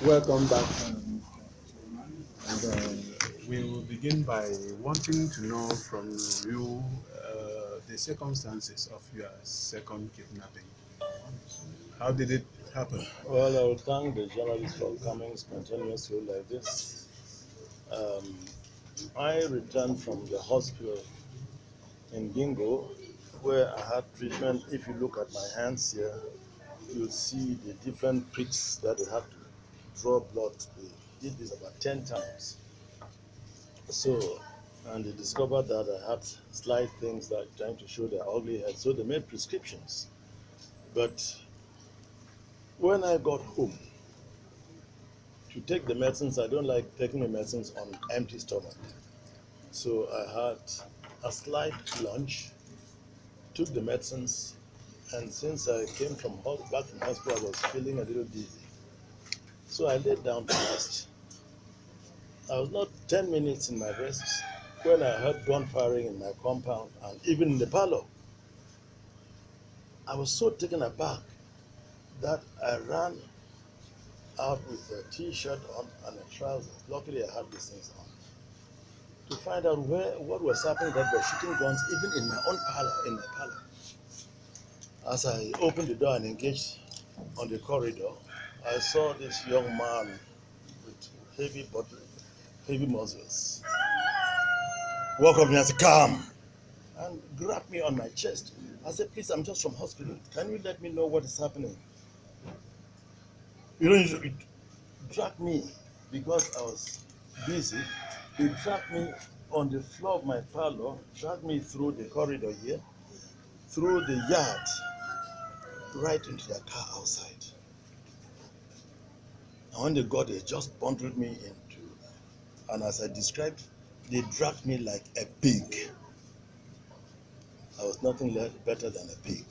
Welcome back. We will begin by wanting to know from you the circumstances of your second kidnapping. How did it happen? Well, I would thank the journalists for coming spontaneously like this. I returned from the hospital in Bingo where I had treatment. If you look at my hands here, you'll see the different pricks that they have to draw blood. They did this about 10 times. So, and they discovered that I had slight things like trying to show their ugly head. So they made prescriptions. But when I got home, to take the medicines, I don't like taking the medicines on empty stomach. So I had a slight lunch, took the medicines, and since I came back from hospital, I was feeling a little dizzy. So I laid down to rest. I was not 10 minutes in my rest when I heard gun firing in my compound and even in the parlor. I was so taken aback that I ran out with a t-shirt on and a trouser. Luckily, I had these things on to find out what was happening. That were shooting guns even in my own parlor, in my parlor. As I opened the door and engaged on the corridor, I saw this young man with heavy muscles walk up to me and say, "Come," and grab me on my chest. I said, "Please, I'm just from hospital. Can you let me know what is happening?" You know, it dragged me because I was busy. He dragged me on the floor of my parlor, dragged me through the corridor here, through the yard, right into their car outside. And when they got there, just bundled me into, and as I described, they dragged me like a pig. I was nothing better than a pig.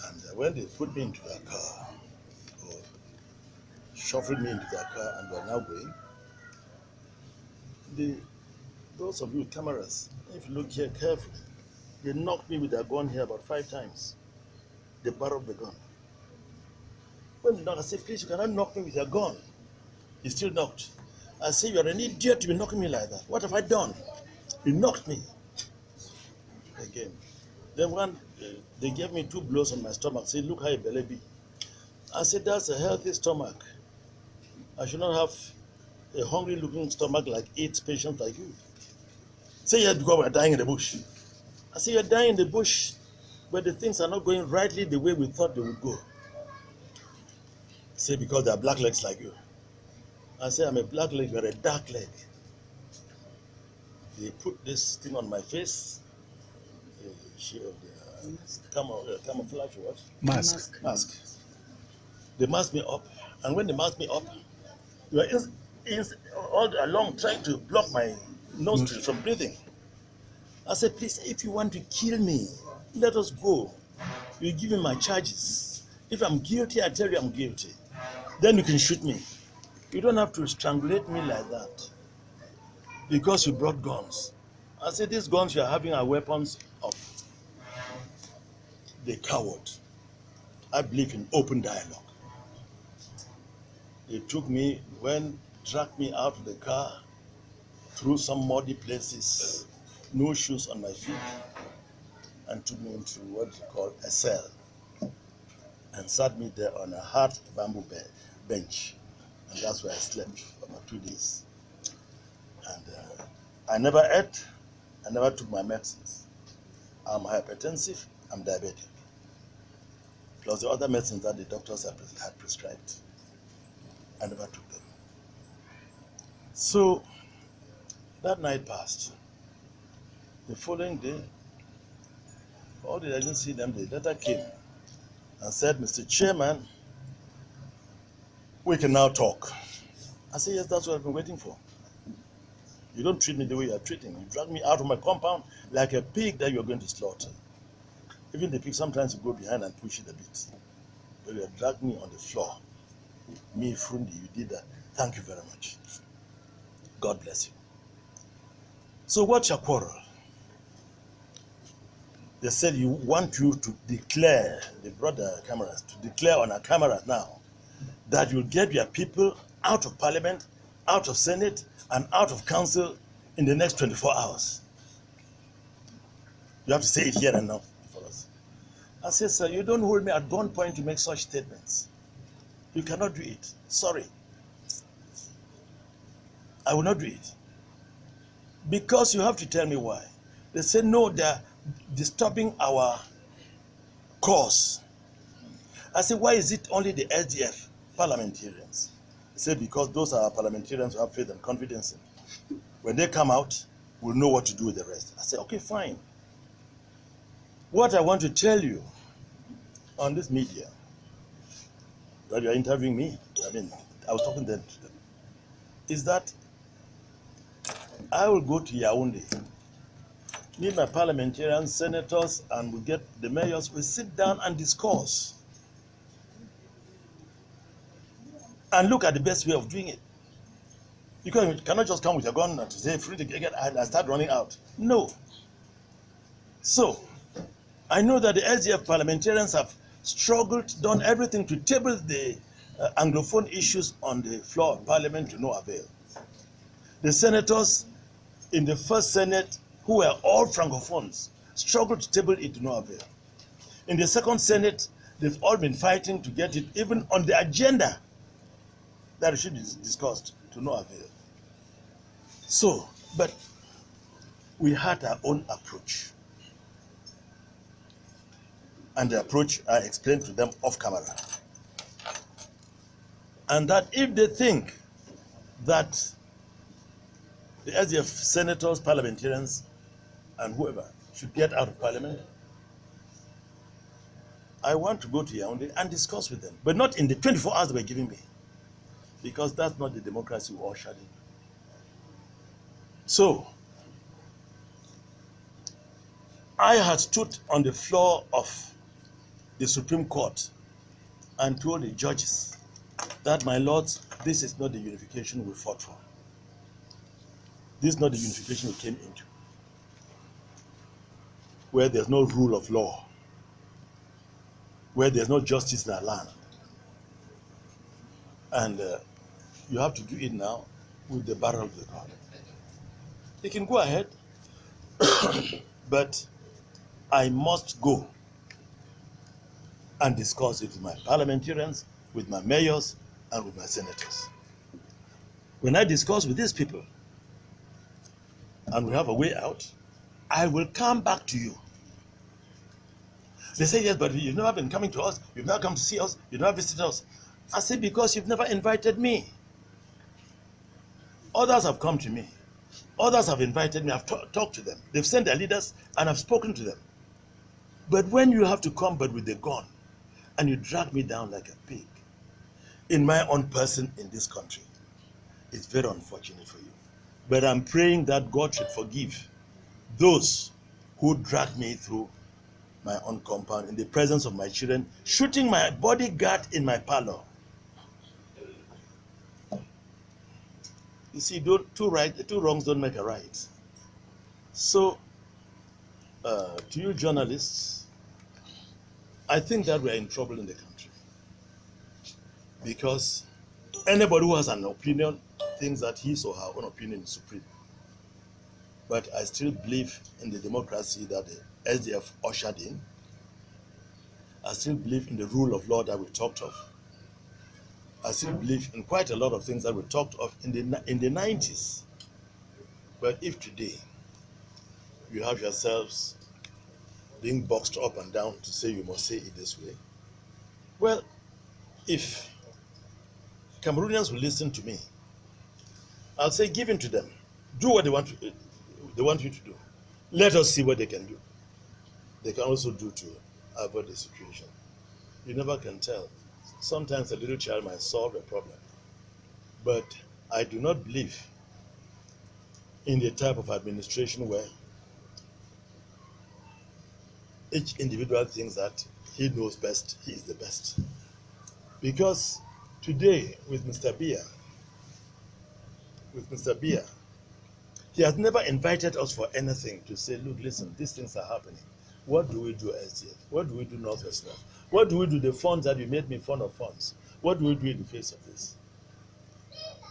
And when they put me into their car, or shuffled me into their car and were now going, those of you with cameras, if you look here carefully, they knocked me with their gun here about 5 times. They borrowed the gun. When the knocked, I said, "Please, you cannot knock me with your gun." He still knocked. I said, "You're an idiot to be knocking me like that. What have I done?" He knocked me again. Then when they gave me 2 blows on my stomach, said, "Look how your belly be." I said, "That's a healthy stomach. I should not have a hungry looking stomach like 8 patients like you." Say, "Yes, because we're dying in the bush." I said, "You're dying in the bush, but the things are not going rightly the way we thought they would go." Say, "Because they're black legs like you." I say, "I'm a black leg, you're a dark leg." They put this thing on my face, camouflage what? Mask. They masked me up, and when they masked me up, they were all along trying to block my nostrils from breathing. I said, "Please, if you want to kill me, let us go. You give me my charges. If I'm guilty, I tell you I'm guilty. Then you can shoot me. You don't have to strangulate me like that because you brought guns." I said, "These guns you're having are weapons of the coward. I believe in open dialogue." They took me, dragged me out of the car, through some muddy places, no shoes on my feet, and took me into what you call a cell, and sat me there on a hard bamboo bench. And that's where I slept for about 2 days. And I never ate, I never took my medicines. I'm hypertensive, I'm diabetic, plus the other medicines that the doctors had prescribed. I never took them. So that night passed. The following day, I didn't see them. The letter came and said, "Mr. Chairman, we can now talk." I said, "Yes, that's what I've been waiting for. You don't treat me the way you are treating. You drag me out of my compound like a pig that you're going to slaughter. Even the pig, sometimes you go behind and push it a bit. But you drag me on the floor. Me, Frundi, you did that. Thank you very much. God bless you." So what's your quarrel? They said they brought the cameras, to declare on a camera now that you'll get your people out of parliament, out of senate, and out of council in the next 24 hours. You have to say it here and now for us. I said, sir, you don't hold me at gunpoint to make such statements. You cannot do it. Sorry. I will not do it. Because you have to tell me why. They say, no, they're disturbing our cause. I said, why is it only the SDF parliamentarians? They said, because those are parliamentarians who have faith and confidence in. When they come out, we'll know what to do with the rest. I said, okay, fine. What I want to tell you on this media, that you're interviewing me, I was talking then to them, is that I will go to Yaoundé, meet my parliamentarians, senators, and we'll get the mayors, we'll sit down and discuss and look at the best way of doing it. Because you cannot just come with your gun and say, free to get and start running out. No. So, I know that the SDF parliamentarians have struggled, done everything to table the Anglophone issues on the floor of parliament to no avail. The senators in the first Senate, who were all Francophones, struggled to table it to no avail. In the second Senate, they've all been fighting to get it even on the agenda that it should be discussed to no avail. So, but we had our own approach. And the approach I explained to them off camera. And that if they think that the SDF senators, parliamentarians, and whoever should get out of parliament, I want to go to Yaoundé and discuss with them, but not in the 24 hours they were giving me, because that's not the democracy we ushered in. So, I had stood on the floor of the Supreme Court and told the judges that, my lords, this is not the unification we fought for. This is not the unification we came into, where there's no rule of law, where there's no justice in our land. And you have to do it now with the barrel of the gun. You can go ahead, but I must go and discuss it with my parliamentarians, with my mayors, and with my senators. When I discuss with these people, and we have a way out, I will come back to you. They say, yes, but you've never been coming to us, you've never come to see us, you've never visited us. I say, because you've never invited me. Others have come to me. Others have invited me, I've talked to them. They've sent their leaders, and I've spoken to them. But when you have to come but with a gun, and you drag me down like a pig, in my own person in this country, it's very unfortunate for you. But I'm praying that God should forgive those who dragged me through my own compound in the presence of my children, shooting my bodyguard in my parlor. You see, two wrongs don't make a right. So, to you journalists, I think that we're in trouble in the country. Because anybody who has an opinion thinks that his or her own opinion is supreme. But I still believe in the democracy that the SDF ushered in. I still believe in the rule of law that we talked of. I still believe in quite a lot of things that we talked of in the 90s. But if today you have yourselves being boxed up and down to say you must say it this way, well, if Cameroonians will listen to me, I'll say give in to them. Do what they want you to do. Let us see what they can do. They can also do to avoid the situation. You never can tell. Sometimes a little child might solve a problem. But I do not believe in the type of administration where each individual thinks that he knows best, he is the best. Because today, with Mr. Biya, he has never invited us for anything to say, look, listen, these things are happening. What do we do SDF? What do we do Northwest North? What do we do the funds that you made me fond of funds? What do we do in the face of this?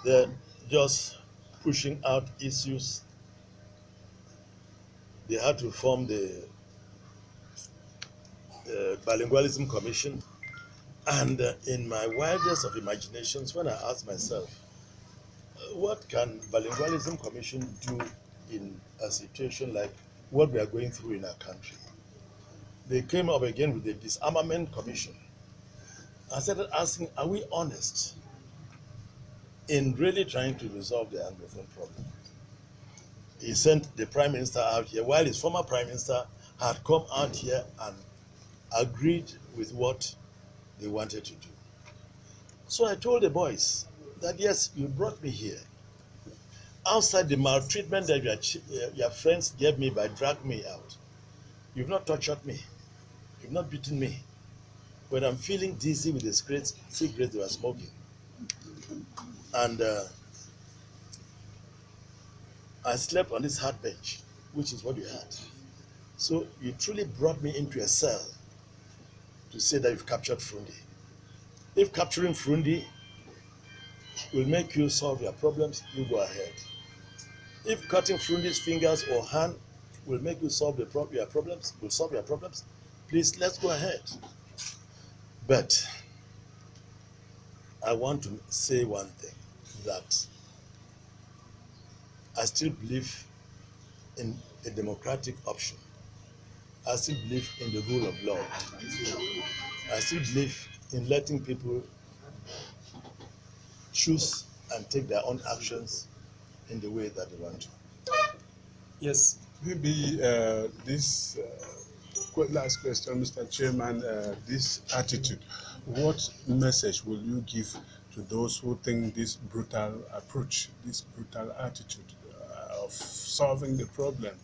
They're just pushing out issues. They had to form the bilingualism commission. And in my wildest of imaginations, when I asked myself, what can bilingualism commission do in a situation like what we are going through in our country? They came up again with the disarmament commission. I started asking, are we honest in really trying to resolve the Anglophone problem? He sent the prime minister out here, while his former prime minister had come out here and agreed with what they wanted to do. So I told the boys that yes, you brought me here. Outside the maltreatment that your friends gave me by dragging me out, you've not tortured me, you've not beaten me. When I'm feeling dizzy with the cigarettes they were smoking, and I slept on this hard bench, which is what you had. So you truly brought me into a cell to say that you've captured Frundi. If capturing Frundi will make you solve your problems, you go ahead. If cutting Frundi's fingers or hand will make you solve your problems, please, let's go ahead. But I want to say one thing, that I still believe in a democratic option. I still believe in the rule of law. I still believe in letting people choose and take their own actions in the way that they want to. Yes, maybe this last question, Mr. Chairman, this attitude, what message will you give to those who think this brutal approach, this brutal attitude of solving the problem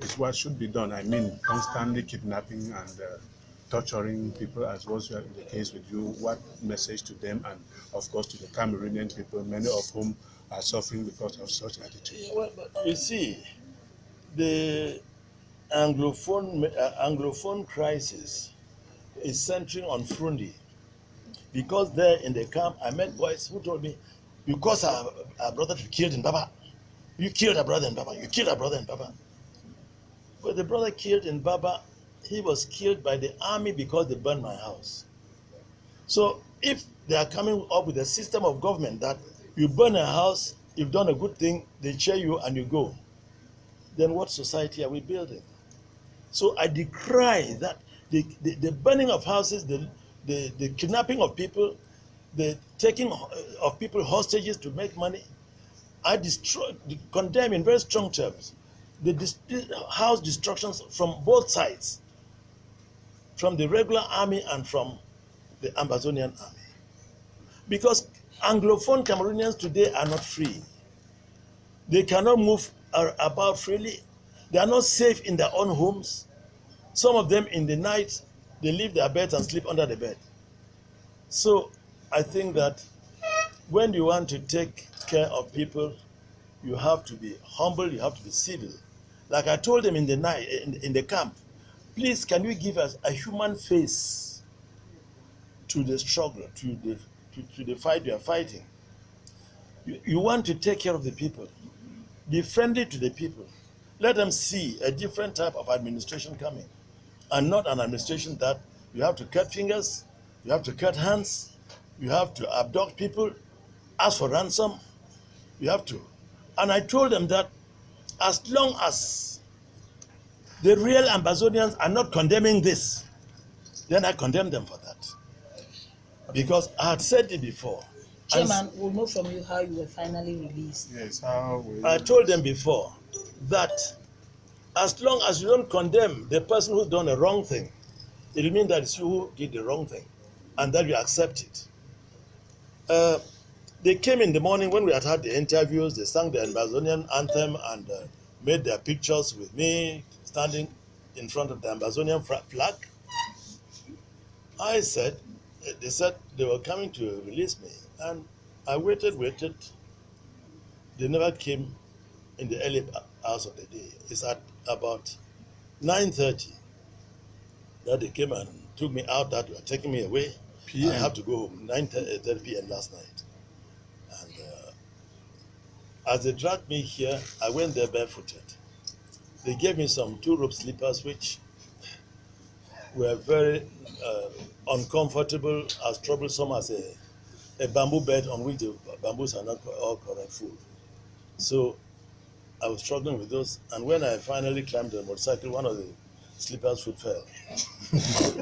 is what should be done? I mean, constantly kidnapping and torturing people, as was the case with you. What message to them, and of course to the Cameroonian people, many of whom are suffering because of such attitude? Well, but you see, the Anglophone crisis is centering on Frundi, because there in the camp I met boys who told me, because our brother killed in Baba, you killed our brother in Baba, you killed our brother in Baba. But the brother killed in Baba, he was killed by the army because they burned my house. So if they are coming up with a system of government that you burn a house, you've done a good thing, they cheer you and you go, then what society are we building? So I decry that the burning of houses, the kidnapping of people, the taking of people hostages to make money, I condemn in very strong terms the house destructions from both sides, from the regular army and from the Ambazonian army. Because Anglophone Cameroonians today are not free. They cannot move about freely. They are not safe in their own homes. Some of them in the night, they leave their beds and sleep under the bed. So I think that when you want to take care of people, you have to be humble, you have to be civil. Like I told them in the night, in the camp, please, can you give us a human face to the struggle, to the fight you are fighting? You want to take care of the people. Be friendly to the people. Let them see a different type of administration coming, and not an administration that you have to cut fingers, you have to cut hands, you have to abduct people, ask for ransom, you have to. And I told them that as long as the real Ambazonians are not condemning this, then I condemn them for that. Because I had said it before. Chairman, we'll know from you how you were finally released. Yes, how will I told them before that as long as you don't condemn the person who's done a wrong thing, it will mean that it's you who did the wrong thing, and that you accept it. They came in the morning when we had the interviews, they sang the Ambazonian anthem and made their pictures with me standing in front of the Ambazonian flag. They said they were coming to release me, and I waited. They never came in the early hours of the day. It's at about 9:30 that they came and took me out, that they were taking me away. p.m. I have to go home 9:30 p.m. last night. And as they dragged me here, I went there barefooted. They gave me some 2-rope slippers, which were very uncomfortable, as troublesome as a bamboo bed on which the bamboos are not all correct full. So I was struggling with those. And when I finally climbed the motorcycle, one of the slippers foot fell.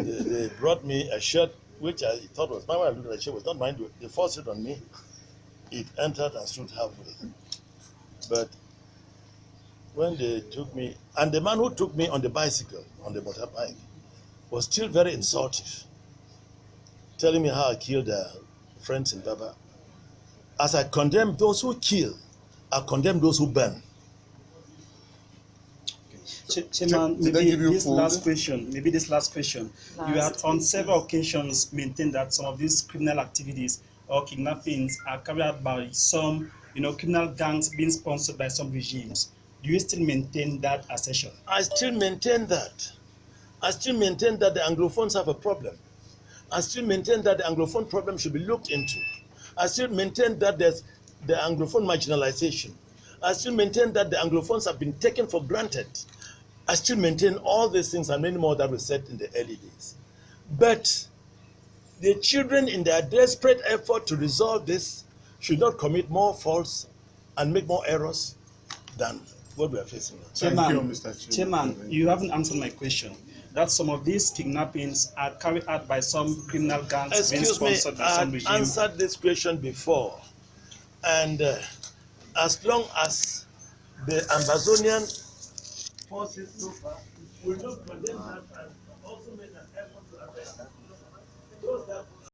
They brought me a shirt, which I thought was mine. When I looked at the shirt, was not mine. They forced it on me. It entered and stood halfway. But when they took me, and the man who took me on the bicycle, on the motorbike, was still very insultive, telling me how I killed friends in Baba. As I condemn those who kill, I condemn those who burn. Chairman, Did they give you this food? last question. You had on several occasions maintained that some of these criminal activities or kidnappings are carried out by some, criminal gangs being sponsored by some regimes. Do you still maintain that assertion? I still maintain that. I still maintain that the Anglophones have a problem. I still maintain that the Anglophone problem should be looked into. I still maintain that there's the Anglophone marginalization. I still maintain that the Anglophones have been taken for granted. I still maintain all these things and many more that were said in the early days. But the children, in their desperate effort to resolve this, should not commit more faults and make more errors than what we are facing now. Thank you, Mr. Chairman, you haven't answered my question. That some of these kidnappings are carried out by some criminal gangs being Excuse me, sponsored by I some had regimes. answered this question before. And as long as the Ambazonian forces so far will not condemn that and also make an effort to arrest those that